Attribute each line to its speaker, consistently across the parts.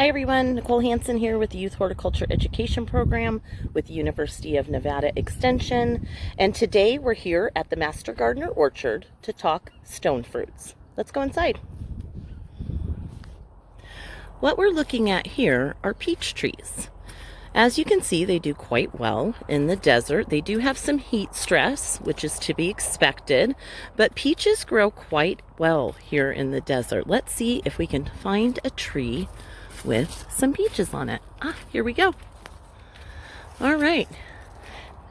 Speaker 1: Hi everyone, Nicole Hansen here with the Youth Horticulture Education Program with the University of Nevada Extension. And today we're here at the Master Gardener Orchard to talk stone fruits. Let's go inside. What we're looking at here are peach trees. As you can see, they do quite well in the desert. They do have some heat stress, which is to be expected, but peaches grow quite well here in the desert. Let's see if we can find a tree with some peaches on it. Here we go. All right,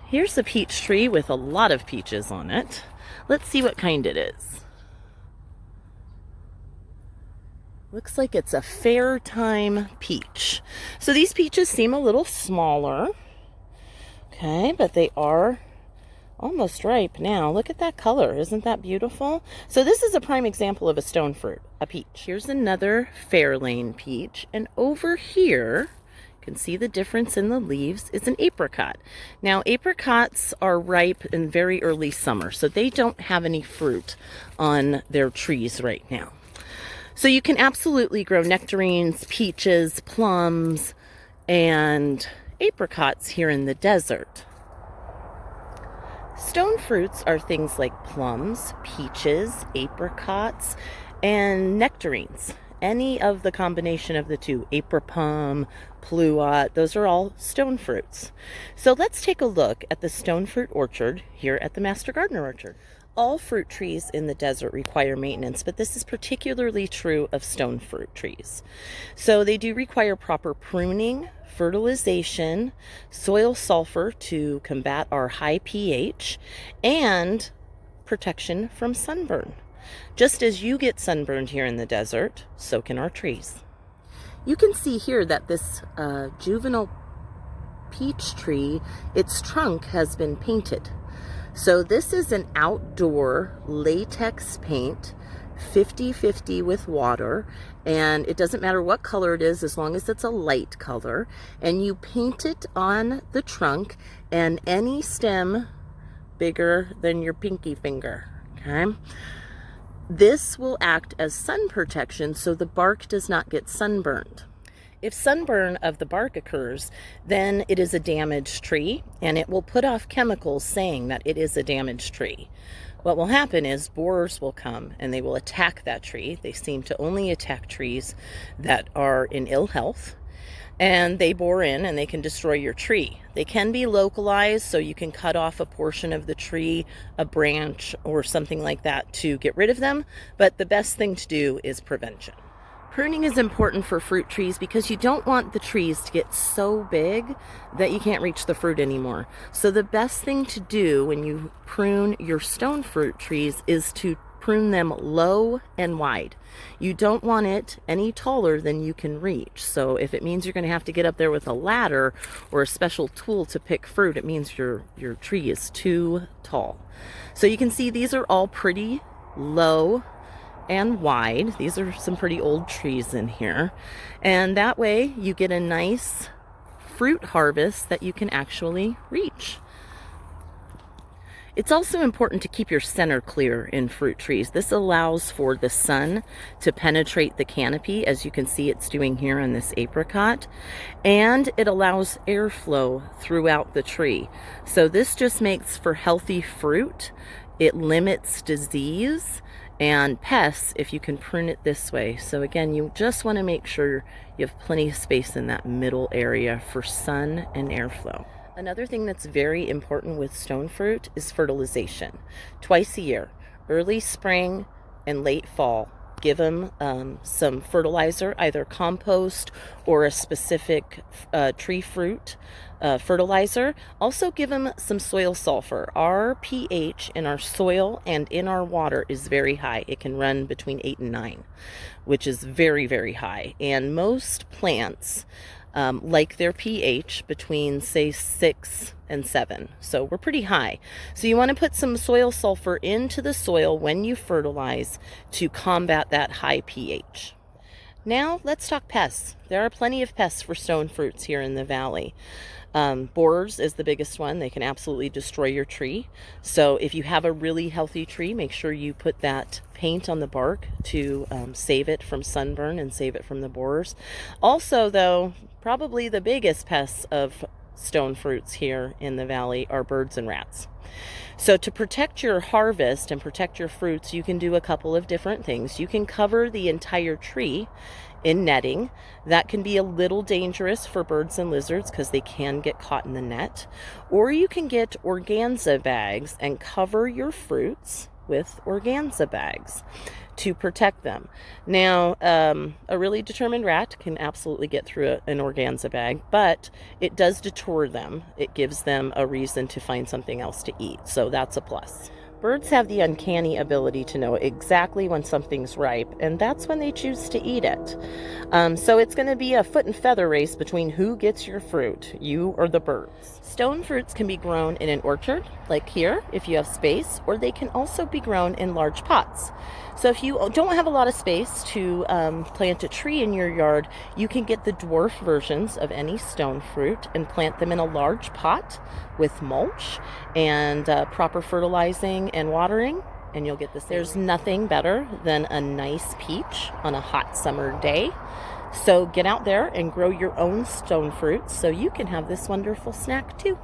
Speaker 1: here's a peach tree with a lot of peaches on it. Let's see what kind it is. Looks like it's a fair time peach. So these peaches seem a little smaller. Okay, but they are almost ripe now. Look at that color. Isn't that beautiful? So this is a prime example of a stone fruit, a peach. Here's another Fairlane peach. And over here, you can see the difference in the leaves, is an apricot. Now, apricots are ripe in very early summer, so they don't have any fruit on their trees right now. So you can absolutely grow nectarines, peaches, plums, and apricots here in the desert. Stone fruits are things like plums, peaches, apricots, and nectarines. Any of the combination of the two, apricot, pluot, those are all stone fruits. So let's take a look at the stone fruit orchard here at the Master Gardener Orchard. All fruit trees in the desert require maintenance, but this is particularly true of stone fruit trees. So they do require proper pruning, fertilization, soil sulfur to combat our high pH, and protection from sunburn. Just as you get sunburned here in the desert, so can our trees. You can see here that this juvenile peach tree, its trunk has been painted. So this is an outdoor latex paint, 50-50 with water, and it doesn't matter what color it is as long as it's a light color, and you paint it on the trunk and any stem bigger than your pinky finger, okay? This will act as sun protection so the bark does not get sunburned. If sunburn of the bark occurs, then it is a damaged tree, and it will put off chemicals saying that it is a damaged tree. What will happen is borers will come and they will attack that tree. They seem to only attack trees that are in ill health, and they bore in and they can destroy your tree. They can be localized, so you can cut off a portion of the tree, a branch, or something like that to get rid of them, but the best thing to do is prevention. Pruning is important for fruit trees because you don't want the trees to get so big that you can't reach the fruit anymore. So the best thing to do when you prune your stone fruit trees is to prune them low and wide. You don't want it any taller than you can reach. So if it means you're going to have to get up there with a ladder or a special tool to pick fruit, it means your tree is too tall. So you can see these are all pretty low and wide. These are some pretty old trees in here, and that way you get a nice fruit harvest that you can actually reach. It's also important to keep your center clear in fruit trees. This allows for the sun to penetrate the canopy, as you can see it's doing here on this apricot, and it allows airflow throughout the tree. So this just makes for healthy fruit. It limits disease and pests if you can prune it this way. So again, you just want to make sure you have plenty of space in that middle area for sun and airflow. Another thing that's very important with stone fruit is fertilization. Twice a year, early spring and late fall, give them some fertilizer, either compost or a specific tree fruit fertilizer. Also give them some soil sulfur. Our pH in our soil and in our water is very high. It can run between 8 and 9, which is very, very high. And most plants like their pH between, say, 6 and 7. So we're pretty high. So you want to put some soil sulfur into the soil when you fertilize to combat that high pH. Now let's talk pests. There are plenty of pests for stone fruits here in the valley. Borers is the biggest one. They can absolutely destroy your tree. So if you have a really healthy tree, make sure you put that paint on the bark to save it from sunburn and save it from the borers. Also, though, probably the biggest pests of stone fruits here in the valley are birds and rats. So to protect your harvest and protect your fruits, you can do a couple of different things. You can cover the entire tree in netting. That can be a little dangerous for birds and lizards because they can get caught in the net. Or you can get organza bags and cover your fruits with organza bags to protect them. Now, a really determined rat can absolutely get through an organza bag, but it does deter them. It gives them a reason to find something else to eat, so that's a plus. Birds have the uncanny ability to know exactly when something's ripe, and that's when they choose to eat it. So it's going to be a foot and feather race between who gets your fruit, you or the birds. Stone fruits can be grown in an orchard, like here, if you have space, or they can also be grown in large pots. So if you don't have a lot of space to plant a tree in your yard, you can get the dwarf versions of any stone fruit and plant them in a large pot with mulch and proper fertilizing and watering, and you'll get this. There's nothing better than a nice peach on a hot summer day. So get out there and grow your own stone fruits so you can have this wonderful snack too.